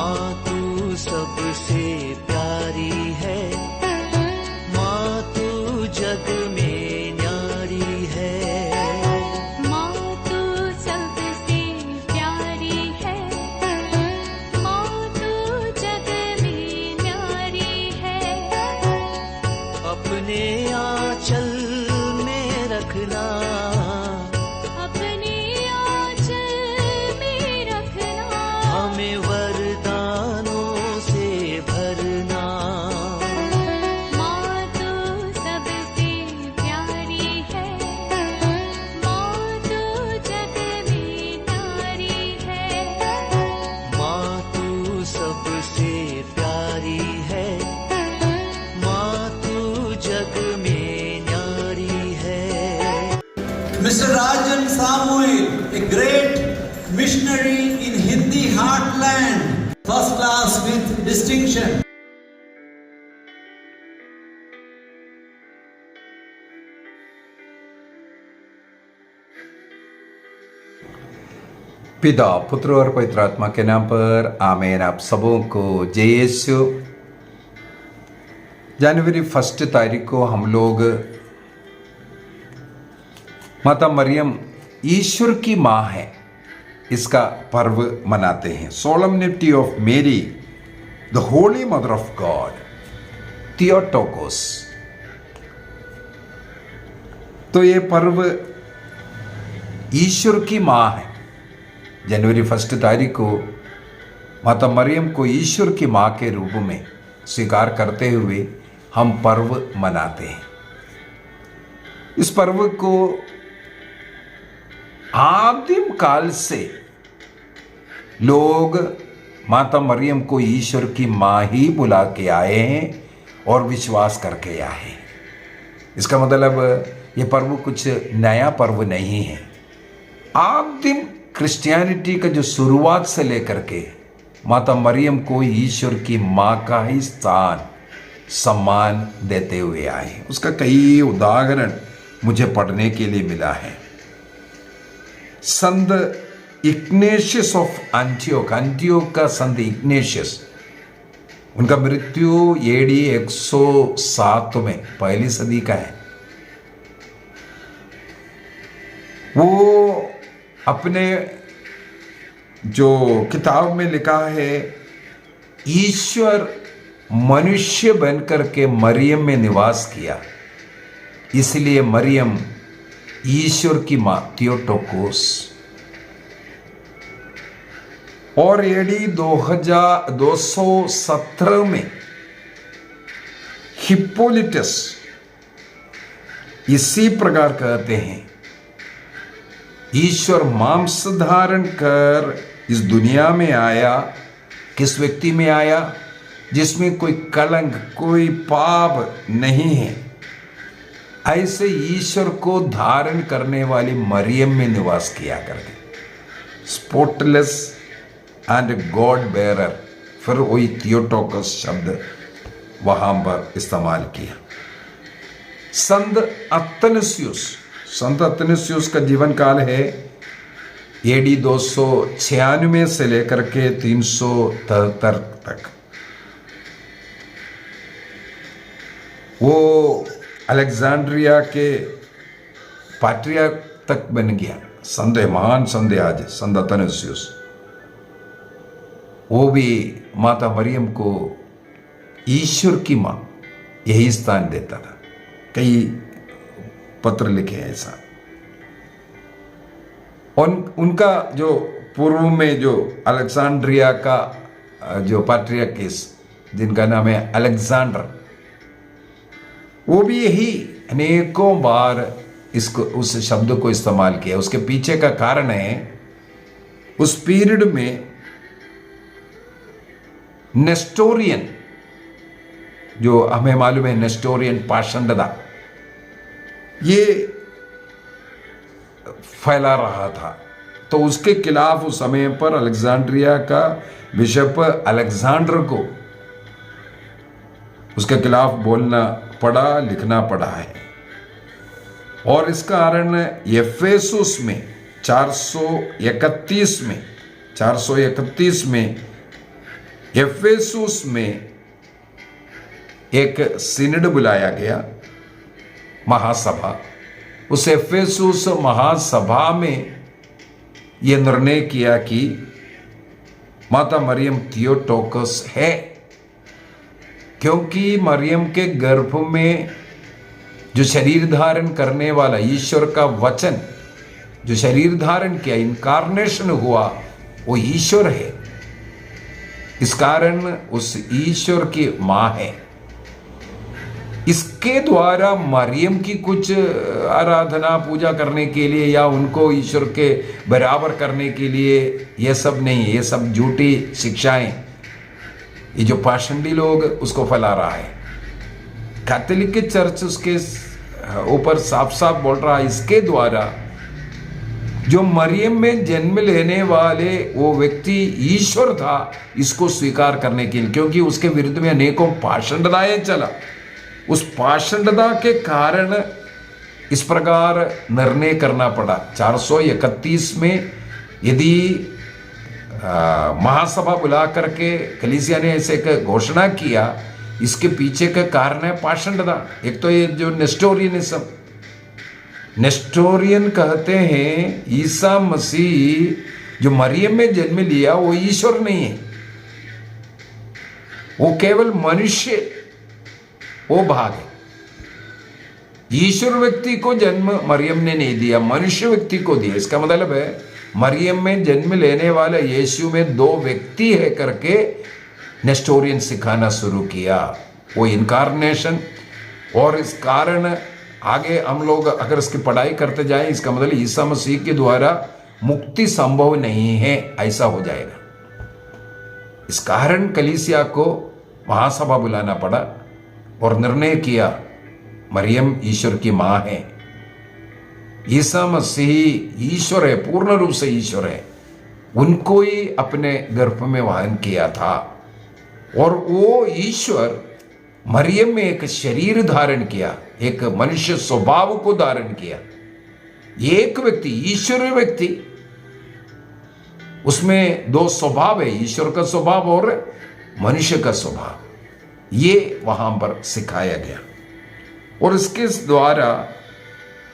माँ तू सबसे प्यारी है, माँ तू जग में न्यारी है। माँ तू सबसे प्यारी है, माँ तू जग में न्यारी है। अपने आंचल में रखना, अपने आंचल में रखना। हमें वरदानों से भरना। माँ तू सबसे प्यारी है, माँ तू जग में न्यारी है। माँ तू सबसे प्यारी है, माँ तू जग में न्यारी है। Mr. Rajan Samuel, a great missionary in Hindi heartland, first class with distinction. पिता, पुत्र और पवित्र आत्मा के नाम पर आमीन। आप सबों को जय यीशु। जनवरी 1 तारीख को हम लोग माता मरियम ईश्वर की माँ है, इसका पर्व मनाते हैं। सोलमनिटी ऑफ मेरी the Holi mother of God, Theotokos. तो ये पर्व ईश्वर की माँ है। जनवरी 1 तारीख को माता मरियम को ईश्वर की माँ के रूप में स्वीकार करते हुए हम पर्व मनाते हैं। इस पर्व को आदिम काल से लोग माता मरियम को ईश्वर की माँ ही बुला के आए हैं और विश्वास करके आए हैं। इसका मतलब ये पर्व कुछ नया पर्व नहीं है। आदिम क्रिश्चियनिटी का जो शुरुआत से लेकर के माता मरियम को ईश्वर की माँ का ही स्थान सम्मान देते हुए आए। उसका कई उदाहरण मुझे पढ़ने के लिए मिला है। संत इग्नेशियस ऑफ एंटियोक, एंटियोक का संत इग्नेशियस, उनका मृत्यु AD 107 में, पहली सदी का है। वो अपने जो किताब में लिखा है, ईश्वर मनुष्य बनकर के मरियम में निवास किया, इसलिए मरियम ईश्वर की मां, थियोटोकोस। और AD 217 में हिप्पोलिटस इसी प्रकार कहते हैं, ईश्वर मांस धारण कर इस दुनिया में आया। किस व्यक्ति में आया? जिसमें कोई कलंक, कोई पाप नहीं है। ऐसे ईश्वर को धारण करने वाली मरियम में निवास किया करके, स्पॉटलेस एंड गॉड बेरर। फिर वही थियोटोकस शब्द वहां पर इस्तेमाल किया। संत अतनसियुस का जीवन काल है AD 296 से लेकर के 373 तक। वो अलेक्जेंड्रिया के पैट्रियार्क तक बन गया, महान संत आज संत अतनसियुस। वो भी माता मरियम को ईश्वर की माँ यही स्थान देता था। कई पत्र लिखे ऐसा। और उनका जो पूर्व में जो अलेक्जेंड्रिया का जो पैट्रियार्किस, जिनका नाम है अलेक्जेंडर, वो भी यही अनेकों बार इसको, उस शब्द को इस्तेमाल किया। उसके पीछे का कारण है, उस पीरियड में नेस्टोरियन, जो हमें मालूम है नेस्टोरियन पाषंडता, ये फैला रहा था। तो उसके खिलाफ उस समय पर अलेक्जेंड्रिया का बिशप अलेक्जेंडर को उसके खिलाफ बोलना पड़ा, लिखना पड़ा है। और इस कारण एफेसुस में 431 में एफेसुस में एक सिनड बुलाया गया, महासभा। उस एफेसुस महासभा में यह निर्णय किया कि माता मरियम थियोटोकस है, क्योंकि मरियम के गर्भ में जो शरीर धारण करने वाला ईश्वर का वचन जो शरीर धारण किया, इनकारनेशन हुआ, वो ईश्वर है। इस कारण उस ईश्वर की मां है। इसके द्वारा मरियम की कुछ आराधना पूजा करने के लिए या उनको ईश्वर के बराबर करने के लिए ये सब नहीं, ये सब झूठी शिक्षाएं, ये जो पाषंडी लोग उसको फैला रहा है। कैथोलिक चर्च उसके ऊपर साफ साफ बोल रहा है, इसके द्वारा जो मरियम में जन्म लेने वाले वो व्यक्ति ईश्वर था, इसको स्वीकार करने के लिए, क्योंकि उसके विरुद्ध में अनेकों पाषंडताएं चला। उस पाषंडता के कारण इस प्रकार निर्णय करना पड़ा। 431 में यदि महासभा बुला करके कलीसिया ने ऐसे एक घोषणा किया, इसके पीछे का कारण है पाषंडता। एक तो ये जो नेस्टोरियनिज्म, नेस्टोरियन कहते हैं ईसा मसीह जो मरियम में जन्म लिया वो ईश्वर नहीं है, वो केवल मनुष्य, वो भाग है। ईश्वर व्यक्ति को जन्म मरियम ने नहीं दिया, मनुष्य व्यक्ति को दिया। इसका मतलब है मरियम में जन्म लेने वाला यीशु में दो व्यक्ति है करके नेस्टोरियन सिखाना शुरू किया, वो इनकारनेशन। और इस कारण आगे हम लोग अगर इसकी पढ़ाई करते जाएं, इसका मतलब ईसा मसीह के द्वारा मुक्ति संभव नहीं है, ऐसा हो जाएगा। इस कारण कलीसिया को महासभा बुलाना पड़ा और निर्णय किया मरियम ईश्वर की मां है, ईसा मसीह ईश्वर है, पूर्ण रूप से ईश्वर है, उनको ही अपने गर्भ में वहन किया था। और वो ईश्वर मरियम में एक शरीर धारण किया, एक मनुष्य स्वभाव को धारण किया। एक व्यक्ति, ईश्वर व्यक्ति, उसमें दो स्वभाव है, ईश्वर का स्वभाव और मनुष्य का स्वभाव, ये वहां पर सिखाया गया। और इसके द्वारा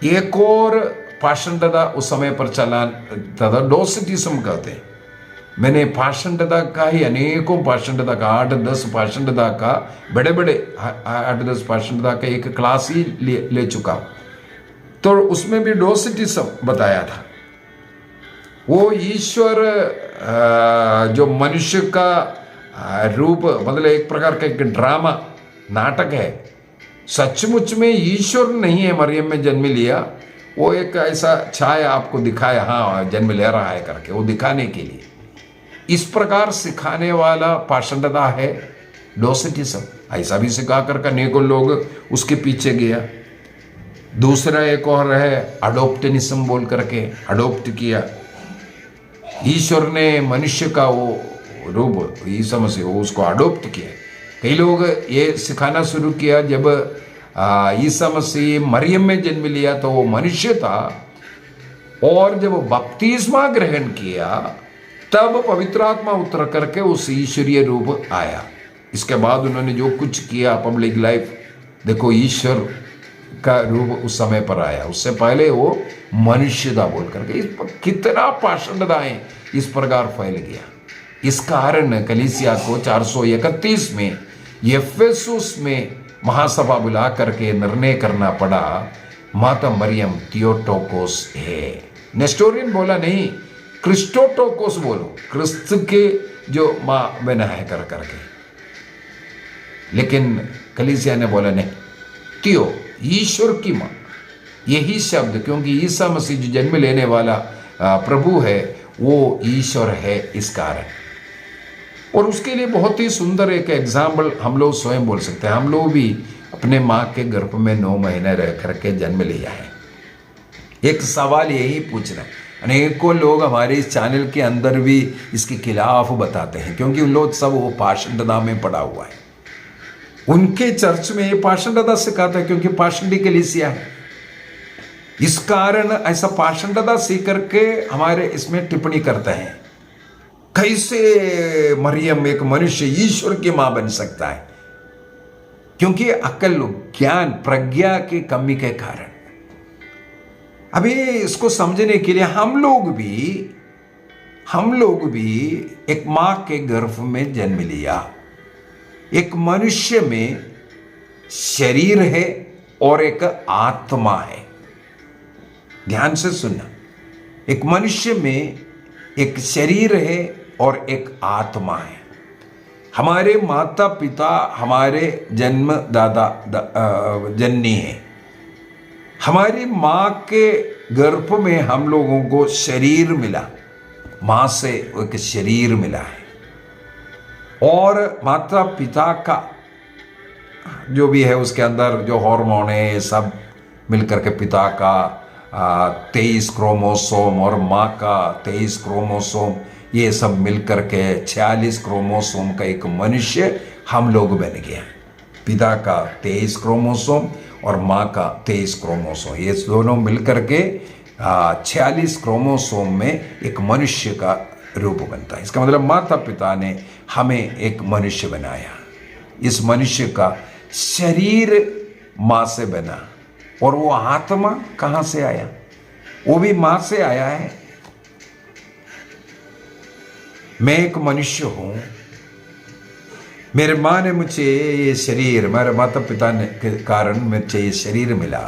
एक और पाषंडता उस समय पर चला था, डोसिटिज्म कहते हैं। मैंने पाषंडता का ही अनेकों पाषंडता का 8-10 पाषंडता का बड़े बड़े 8-10 पाषंडता का एक क्लास ही ले चुका। तो उसमें भी डोसिटिज्म बताया था। वो ईश्वर जो मनुष्य का रूप, मतलब एक प्रकार का एक ड्रामा नाटक है, सचमुच में ईश्वर नहीं है मरियम में जन्म लिया, वो एक ऐसा छाया आपको दिखाया, हाँ जन्म ले रहा है करके, वो दिखाने के लिए। इस प्रकार सिखाने वाला पाषंडता है डोसिटिज्म। ऐसा भी सिखा कर अनेकों लोग उसके पीछे गया। दूसरा एक और है अडोप्टनिज्म बोल करके, अडोप्ट किया। ईश्वर ने मनुष्य का वो रूप ईसा मसीह उसको अडोप्ट किया। कई लोग ये सिखाना शुरू किया, जब ईसा मसीह मरियम में जन्म लिया तो वो मनुष्य था, और जब बपतिस्मा ग्रहण किया तब पवित्र आत्मा उतर करके उस ईश्वरीय रूप आया। इसके बाद उन्होंने जो कुछ किया पब्लिक लाइफ, देखो ईश्वर का रूप उस समय पर आया, उससे पहले वो मनुष्य था बोल करके। कितना पाषंडताएं इस प्रकार फैल गया। इस कारण कलीसिया को 431 में एफेसुस में महासभा बुला करके निर्णय करना पड़ा, माता मरियम थियोटोकोस है। नेस्टोरियन बोला नहीं, क्रिस्टोटोकोस बोलो, क्रिस्त के जो मां बना है कर करके। लेकिन कलीसिया ने बोला नहीं, थियो, ईश्वर की मां, यही शब्द, क्योंकि ईसा मसीह जो जन्म लेने वाला प्रभु है वो ईश्वर है इस कारण। और उसके लिए बहुत ही सुंदर एक एग्जाम्पल हम लोग स्वयं बोल सकते हैं। हम लोग भी अपने माँ के गर्भ में 9 महीने रह करके जन्म लिया है। एक सवाल यही पूछना है, अनेकों लोग हमारे इस चैनल के अंदर भी इसके खिलाफ बताते हैं, क्योंकि उन लोग सब वो पाषंडता में पड़ा हुआ है। उनके चर्च में ये पाषंडता सिखाता है, क्योंकि पाषंडी कलीसिया है। इस कारण ऐसा पाषंडता सीख करके हमारे इसमें टिप्पणी करते हैं। कैसे मरियम एक मनुष्य ईश्वर की मां बन सकता है? क्योंकि अक्ल, ज्ञान, प्रज्ञा की कमी के कारण। अभी इसको समझने के लिए हम लोग भी एक मां के गर्भ में जन्म लिया। एक मनुष्य में शरीर है और एक आत्मा है। ध्यान से सुनना, एक मनुष्य में एक शरीर है और एक आत्मा है। हमारे माता पिता हमारे जन्मदाता जननी है। हमारी मां के गर्भ में हम लोगों को शरीर मिला, मां से एक शरीर मिला है। और माता पिता का जो भी है उसके अंदर जो हार्मोन है सब मिलकर के पिता का 23 क्रोमोसोम और माँ का 23 क्रोमोसोम, ये सब मिलकर के 46 क्रोमोसोम का एक मनुष्य हम लोग बन गया। पिता का 23 क्रोमोसोम और माँ का 23 क्रोमोसोम, ये दोनों मिलकर के 46 क्रोमोसोम में एक मनुष्य का रूप बनता है। इसका मतलब माता पिता ने हमें एक मनुष्य बनाया। इस मनुष्य का शरीर माँ से बना, और वो आत्मा कहाँ से आया? वो भी माँ से आया है। मैं एक मनुष्य हूं, मेरे माँ ने मुझे ये शरीर, मेरे माता पिता ने के कारण मुझे ये शरीर मिला।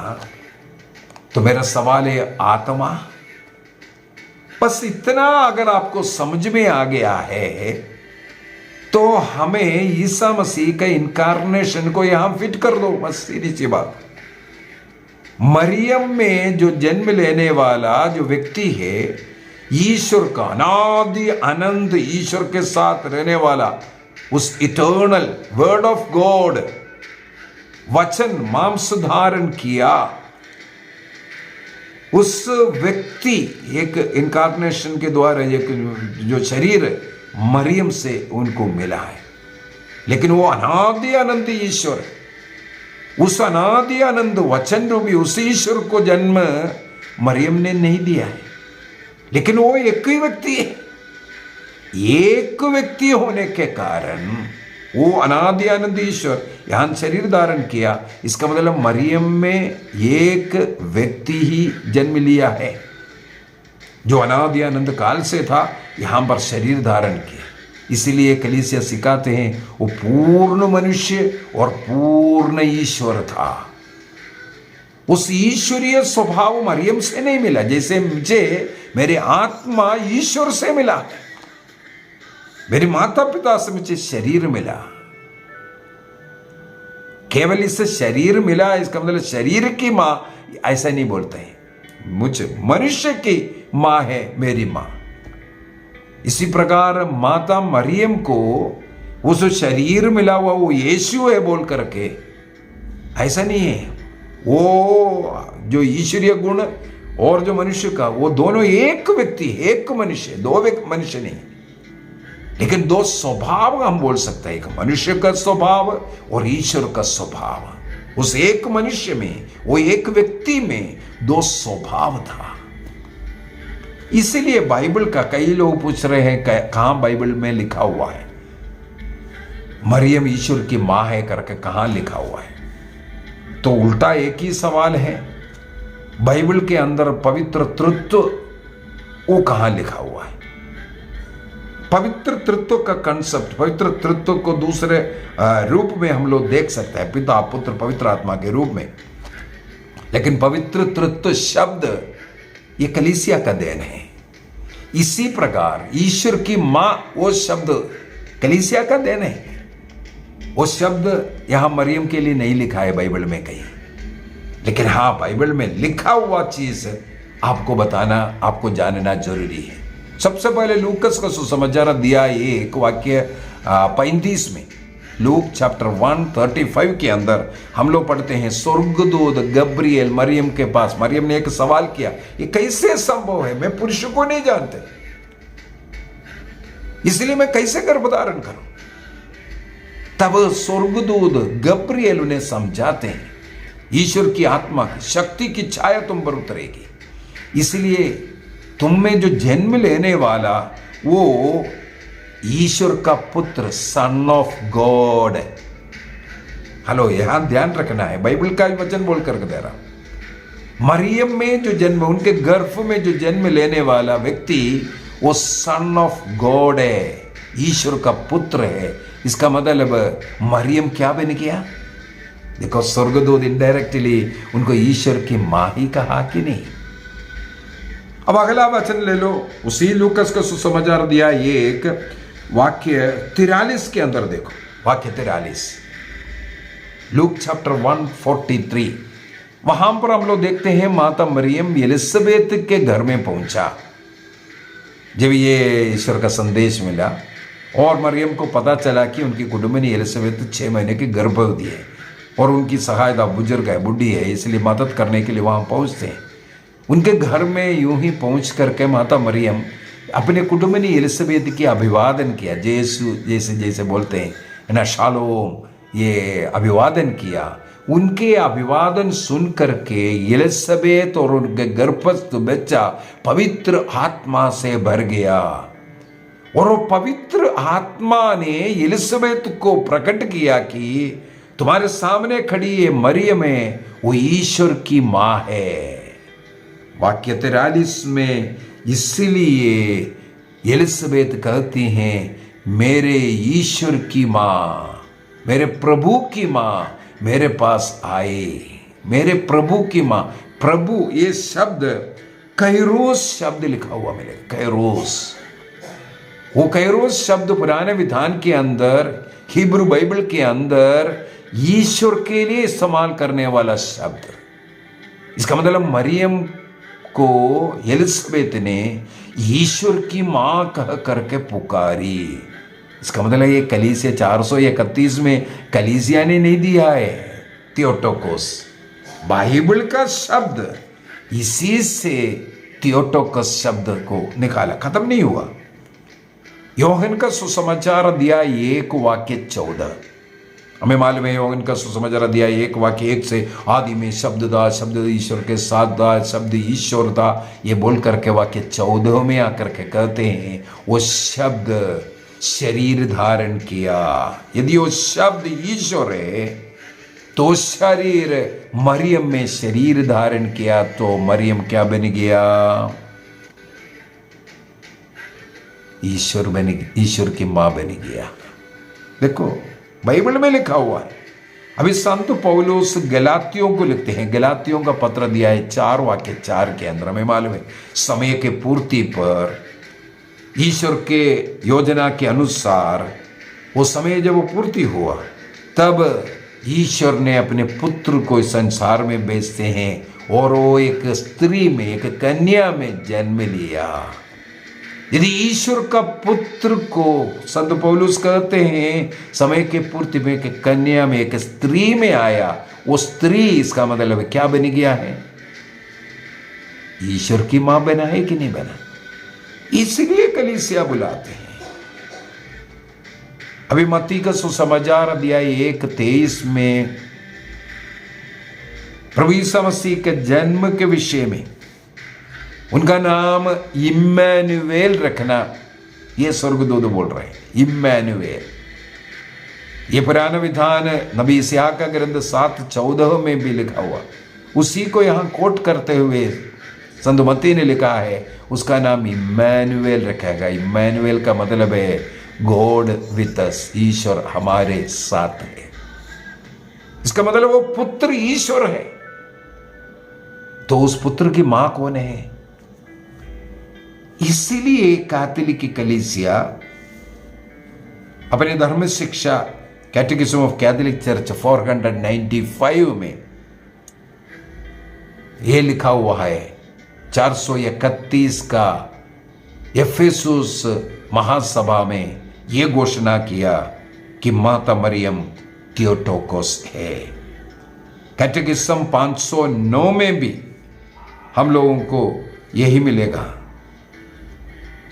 तो मेरा सवाल है, आत्मा? बस इतना अगर आपको समझ में आ गया है तो हमें ईसा मसीह का इनकारनेशन को यहां फिट कर दो। बस सीधी सी बात। मरियम में जो जन्म लेने वाला जो व्यक्ति है, ईश्वर का अनादि अनंत ईश्वर के साथ रहने वाला, उस इटर्नल वर्ड ऑफ गॉड, वचन मांस धारण किया, उस व्यक्ति एक इनकारनेशन के द्वारा एक जो शरीर मरियम से उनको मिला है। लेकिन वो अनादि अनंत ईश्वर, उस अनादि अनंत वचन रूपी उस ईश्वर को जन्म मरियम ने नहीं दिया है। लेकिन वो एक ही व्यक्ति है। एक व्यक्ति होने के कारण वो अनादि अनंत ईश्वर यहां शरीर धारण किया। इसका मतलब मरियम में एक व्यक्ति ही जन्म लिया है, जो अनादि अनंत काल से था, यहां पर शरीर धारण किया। इसीलिए कलीसिया सिखाते हैं वो पूर्ण मनुष्य और पूर्ण ईश्वर था। उस ईश्वरीय स्वभाव मरियम से नहीं मिला, जैसे मुझे मेरे आत्मा ईश्वर से मिला, मेरे माता पिता से मुझे शरीर मिला। केवल इससे शरीर मिला, इसका मतलब शरीर की मां, ऐसा नहीं बोलते हैं। मुझे मनुष्य की मां है मेरी मां। इसी प्रकार माता मरियम को उस शरीर मिला हुआ वो यीशु है बोल करके ऐसा नहीं है। वो जो ईश्वरीय गुण और जो मनुष्य का, वो दोनों एक व्यक्ति, एक मनुष्य, दो मनुष्य नहीं, लेकिन दो स्वभाव हम बोल सकते हैं। एक मनुष्य का स्वभाव और ईश्वर का स्वभाव। उस एक मनुष्य में, वो एक व्यक्ति में दो स्वभाव था। इसीलिए बाइबल का कई लोग पूछ रहे हैं कहां बाइबल में लिखा हुआ है मरियम ईश्वर की मां है करके, कहां लिखा हुआ है? तो उल्टा एक ही सवाल है, बाइबल के अंदर पवित्र तृत्व वो कहां लिखा हुआ है? पवित्र तृत्व का कंसेप्ट, पवित्र तृत्व को दूसरे रूप में हम लोग देख सकते हैं, पिता पुत्र पवित्र आत्मा के रूप में। लेकिन पवित्र तृत्व शब्द ये कलीसिया का देन है। इसी प्रकार ईश्वर की मां, वो शब्द कलीसिया का देन है। वो शब्द यहां मरियम के लिए नहीं लिखा है बाइबल में कहीं, लेकिन हां बाइबल में लिखा हुआ चीज आपको बताना, आपको जानना जरूरी है। सबसे पहले लूकस का सुसमाचार दिया ये एक वाक्य 35 में, लूक चैप्टर 1:35 के अंदर हम लोग पढ़ते हैं, स्वर्गदूत गब्रिएल मरियम के पास, मरियम ने एक सवाल किया, ये कैसे संभव है, मैं पुरुष को नहीं जानते, इसलिए मैं कैसे गर्भधारण करूं? तब स्वर्गदूत गब्रिएल उन्हें समझाते हैं, ईश्वर की आत्मा की शक्ति की छाया तुम पर उतरेगी, इसलिए तुम में जो जन्म लेने वाला वो ईश्वर का पुत्र, सन ऑफ गॉड। हेलो, यहां ध्यान रखना है, बाइबल का वचन बोल करके दे रहा। मरियम में जो जन्म, उनके गर्भ में जो जन्म लेने वाला व्यक्ति वो सन ऑफ गॉड है, ईश्वर का पुत्र है। इसका मतलब मरियम क्या बन गया? देखो, स्वर्गदूत इनडायरेक्टली उनको ईश्वर की मां ही कहा कि नहीं। अब अगला वचन ले लो, उसी लूकस का सुसमाचार दिया एक वाक्य 43 के अंदर देखो, वाक्य 43, लूक चैप्टर 143। वहां पर हम लोग देखते हैं माता मरियम एलिजाबेथ के घर में पहुंचा जब ये ईश्वर का संदेश मिला, और मरियम को पता चला कि उनकी कुटुंबिनी एलिजाबेथ 6 महीने की गर्भवती है और उनकी सहायता, बुजुर्ग है, बुढ़ी है, इसलिए मदद करने के लिए वहां पहुंचते हैं। उनके घर में यूं ही पहुंच करके माता मरियम अपने कुटुंबिनी एलिजाबेथ की अभिवादन किया, जैसे जैसे बोलते हैं ना, शालोम, ये अभिवादन किया। उनके अभिवादन सुन करके एलिजाबेथ और उनके गर्भस्थ बच्चा पवित्र आत्मा से भर गया, और वो पवित्र आत्मा ने एलिजाबेथ को प्रकट किया कि तुम्हारे सामने खड़ी ये मरियम है, वो ईश्वर की मां है। वाक्य 43 में इसलिए एलिजाबेथ कहती हैं, मेरे ईश्वर की मां, मेरे प्रभु की मां मेरे पास आए, मेरे प्रभु की मां। प्रभु, ये शब्द कैरोस शब्द लिखा हुआ मिले, कैरोस। वो कैरोस शब्द पुराने विधान के अंदर, हिब्रू बाइबल के अंदर ईश्वर के लिए इस्तेमाल करने वाला शब्द। इसका मतलब मरियम को एलिजाबेथ ने ईश्वर की मां कह करके पुकारी। इसका मतलब ये कलीसिया 431 में कलीसिया ने नहीं दिया है, थियोटोकोस, बाइबल का शब्द, इसी से थियोटोकोस शब्द को निकाला, खत्म नहीं हुआ। योहन का सुसमाचार दिया 1 वाक्य 14, हमें मालूम है योहन का सुसमाचार दिया 1 वाक्य 1 से, आदि में शब्द था, शब्द ईश्वर के साथ था, शब्द ईश्वर था, ये बोल करके वाक्य 14 में आकर के कहते हैं वो शब्द शरीर धारण किया। यदि वो शब्द ईश्वर है तो शरीर मरियम में शरीर धारण किया, तो मरियम क्या बन गया? ईश्वर बन, ईश्वर की मां बन गया। देखो बाइबल में लिखा हुआ है। अभी संत पौलुस गलातियों को लिखते हैं, गलातियों का पत्र दिया है 4 वाक्य 4 के अंदर। हमें मालूम है समय के पूर्ति पर ईश्वर के योजना के अनुसार वो समय जब वो पूर्ति हुआ, तब ईश्वर ने अपने पुत्र को इस संसार में भेजते हैं, और वो एक स्त्री में, एक कन्या में जन्म लिया। यदि ईश्वर का पुत्र को, संत पौलुस कहते हैं, समय के पूर्ति में एक कन्या में, एक स्त्री में आया, वो स्त्री, इसका मतलब क्या बन गया है? ईश्वर की मां बना है कि नहीं बना? इसलिए कलीसिया बुलाते हैं। अभी मत्ती का सुसमाचार अध्याय 1:23 में प्रभु यीशु मसीह के जन्म के विषय में उनका नाम इम्मानुएल रखना, ये स्वर्गदूत बोल रहे हैं, इम्मानुएल। ये पुराना विधान नबी यशायाह का ग्रंथ 7:14 में भी लिखा हुआ, उसी को यहां कोट करते हुए संत मत्ती ने लिखा है, उसका नाम इम्मानुएल रखेगा। इम्मानुएल का मतलब है गॉड विद अस, ईश्वर हमारे साथ है। इसका मतलब वो पुत्र ईश्वर है, तो उस पुत्र की मां कौन है? इसलिए कैथोलिक कलीसिया अपने धर्म शिक्षा कैटेकिज्म ऑफ कैथोलिक चर्च 495 में यह लिखा हुआ है, 431 का एफेसुस महासभा में यह घोषणा किया कि माता मरियम थियोटोकोस है। कैटेकिज्म 509 में भी हम लोगों को यही मिलेगा।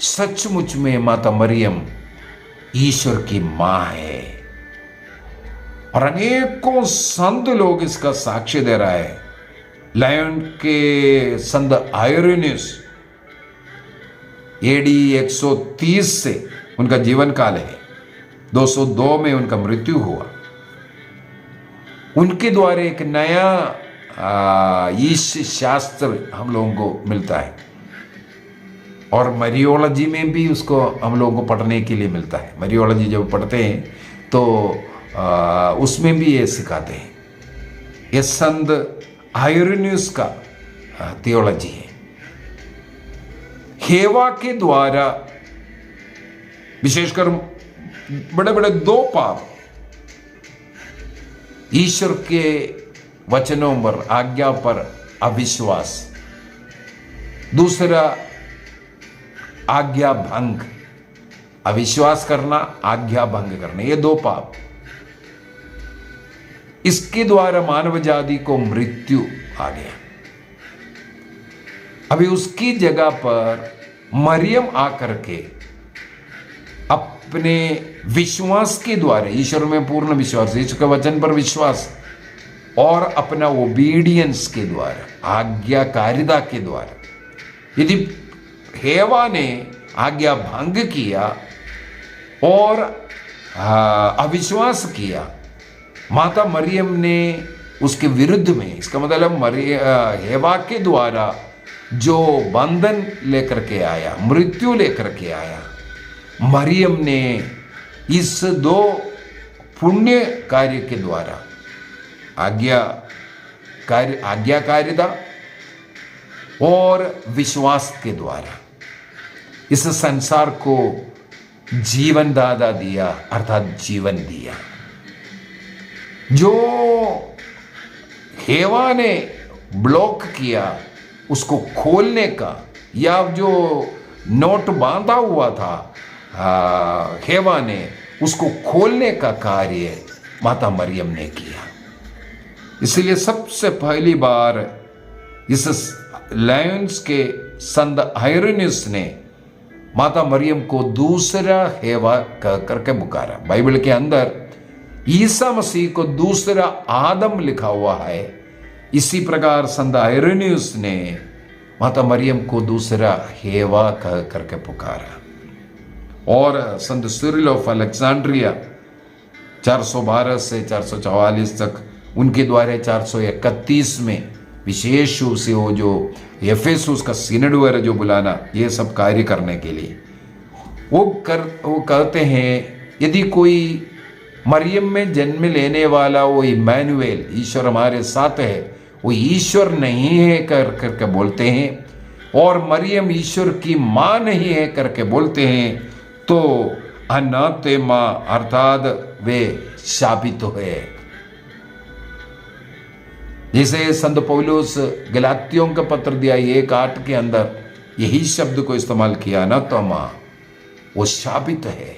सचमुच में माता मरियम ईश्वर की मां है, और अनेकों संत लोग इसका साक्ष्य दे रहा है। लायन के संत आयरोनियस AD 130 से उनका जीवन काल है। 202 में उनका मृत्यु हुआ। उनके द्वारा एक नया ईश शास्त्र हम लोगों को मिलता है, और मरियोलॉजी में भी उसको हम लोगों को पढ़ने के लिए मिलता है। मरियोलॉजी जब पढ़ते हैं तो उसमें भी ये सिखाते हैं। ये संत आयरनियस का थियोलॉजी है। हेवा के द्वारा विशेषकर बड़े बड़े 2 पाप, ईश्वर के वचनों पर, आज्ञा पर अविश्वास, दूसरा आज्ञा भंग, अविश्वास करना, आज्ञा भंग करना, ये 2 पाप, इसके द्वारा मानव जाति को मृत्यु आ गया। अभी उसकी जगह पर मरियम आकर के अपने विश्वास के द्वारा, ईश्वर में पूर्ण विश्वास, ईश्वर के वचन पर विश्वास और अपना ओबीडियंस के द्वारा, आज्ञाकारिता के द्वारा, यदि हेवा ने आज्ञा भंग किया और अविश्वास किया, माता मरियम ने उसके विरुद्ध में, इसका मतलब हेवा के द्वारा जो बंधन लेकर के आया, मृत्यु लेकर के आया, मरियम ने इस 2 पुण्य कार्य के द्वारा, आज्ञाकारिता और विश्वास के द्वारा इस संसार को जीवन दादा दिया, अर्थात जीवन दिया। जो हेवा ने ब्लॉक किया उसको खोलने का, या जो नोट बांधा हुआ था हेवा ने, उसको खोलने का कार्य माता मरियम ने किया। इसलिए सबसे पहली बार इस लायंस के संत आयरनियस ने माता मरियम को दूसरा हेवा कह करके पुकारा। बाइबल के अंदर ईसा मसीह को दूसरा आदम लिखा हुआ है। इसी प्रकार संत आयरनियस ने माता मरियम को दूसरा हेवा कह करके पुकारा। और संत सिरिल ऑफ अलेक्जेंड्रिया 412 से 444 तक, उनके द्वारा 431 में विशेष रूप से वो जो एफेसुस का सिनड वगैरह जो बुलाना, ये सब कार्य करने के लिए वो कहते हैं, यदि कोई मरियम में जन्म लेने वाला वो इम्मानुएल, ईश्वर हमारे साथ है, वो ईश्वर नहीं है करके बोलते हैं, और मरियम ईश्वर की माँ नहीं है करके बोलते हैं, तो अनाथेमा अर्थात वे शापित है। जैसे संत पौलुस गलातियों का पत्र दिया 1:8 के अंदर यही शब्द को इस्तेमाल किया, ना तो मां, वो शापित है।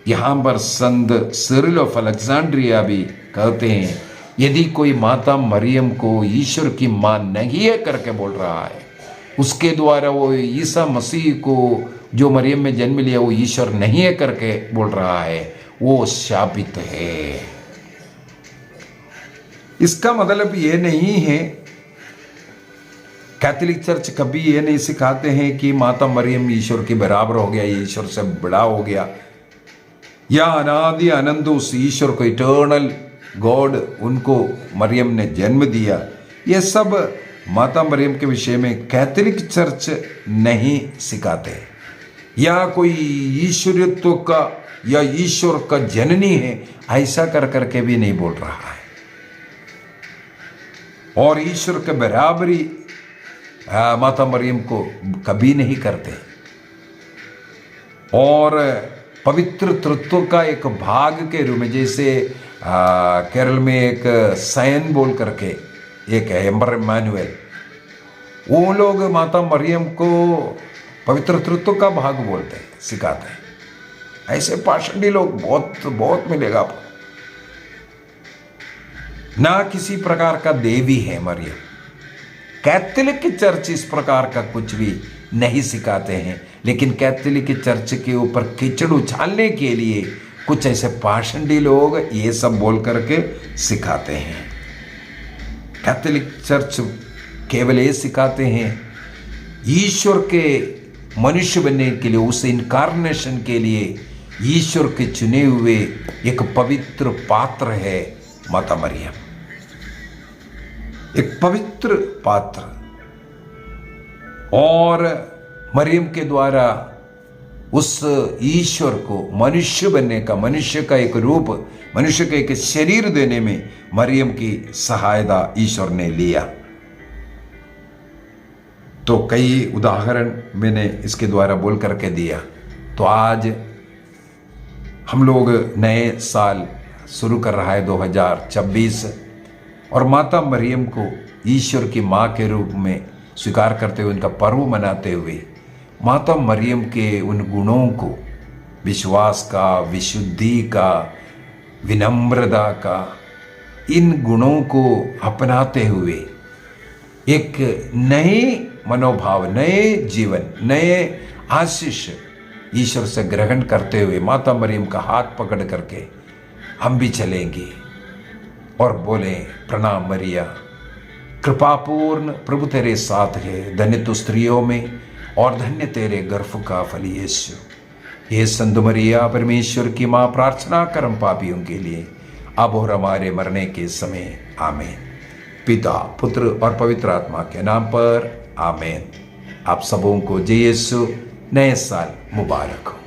यहां पर संत सिरिल ऑफ अलेक्जेंड्रिया भी कहते हैं, यदि कोई माता मरियम को ईश्वर की मां नहीं है करके बोल रहा है, उसके द्वारा वो ईसा मसीह को जो मरियम में जन्म लिया वो ईश्वर नहीं है करके बोल रहा है, वो शापित है। इसका मतलब ये नहीं है, कैथोलिक चर्च कभी ये नहीं सिखाते हैं कि माता मरियम ईश्वर के बराबर हो गया, ईश्वर से बड़ा हो गया, या अनादि अनंत उस ईश्वर को, इटर्नल गॉड, उनको मरियम ने जन्म दिया। ये सब माता मरियम के विषय में कैथोलिक चर्च नहीं सिखाते। या कोई ईश्वरत्व का या ईश्वर का जननी है ऐसा कर करके भी नहीं बोल रहा है, और ईश्वर के बराबरी माता मरियम को कभी नहीं करते। और पवित्र तत्व का एक भाग के रूप में, जैसे केरल में एक सैन बोल करके एक है, एम्बर इम्मानुएल, वो लोग माता मरियम को पवित्र तत्व का भाग बोलते हैं, सिखाते हैं। ऐसे पाषंडी लोग बहुत मिलेगा आपको। ना किसी प्रकार का देवी है मरियम। कैथोलिक चर्च इस प्रकार का कुछ भी नहीं सिखाते हैं, लेकिन कैथोलिक चर्च के ऊपर कीचड़ उछालने के लिए कुछ ऐसे पाषंडी लोग ये सब बोल करके सिखाते हैं। कैथोलिक चर्च केवल ये सिखाते हैं ईश्वर के मनुष्य बनने के लिए, उस इनकारनेशन के लिए ईश्वर के चुने हुए एक पवित्र पात्र है माता मरियम। एक पवित्र पात्र। और मरियम के द्वारा उस ईश्वर को मनुष्य बनने का, मनुष्य का एक रूप, मनुष्य का एक शरीर देने में मरियम की सहायता ईश्वर ने लिया। तो कई उदाहरण मैंने इसके द्वारा बोल करके दिया। तो आज हम लोग नए साल शुरू कर रहा है 2026, और माता मरियम को ईश्वर की माँ के रूप में स्वीकार करते हुए, उनका पर्व मनाते हुए, माता मरियम के उन गुणों को, विश्वास का, विशुद्धि का, विनम्रता का, इन गुणों को अपनाते हुए एक नए मनोभाव, नए जीवन, नए आशीष ईश्वर से ग्रहण करते हुए माता मरियम का हाथ पकड़ करके हम भी चलेंगे और बोले, प्रणाम मरिया, कृपापूर्ण प्रभु तेरे साथ है, धन्य तू स्त्रियों में और धन्य तेरे गर्भ का फल यीशु। हे संत मरिया, परमेश्वर की माँ, प्रार्थना कर हम पापियों के लिए, अब और हमारे मरने के समय। आमीन। पिता, पुत्र और पवित्र आत्मा के नाम पर आमीन। आप सबों को जय यीशु, नए साल मुबारक हो।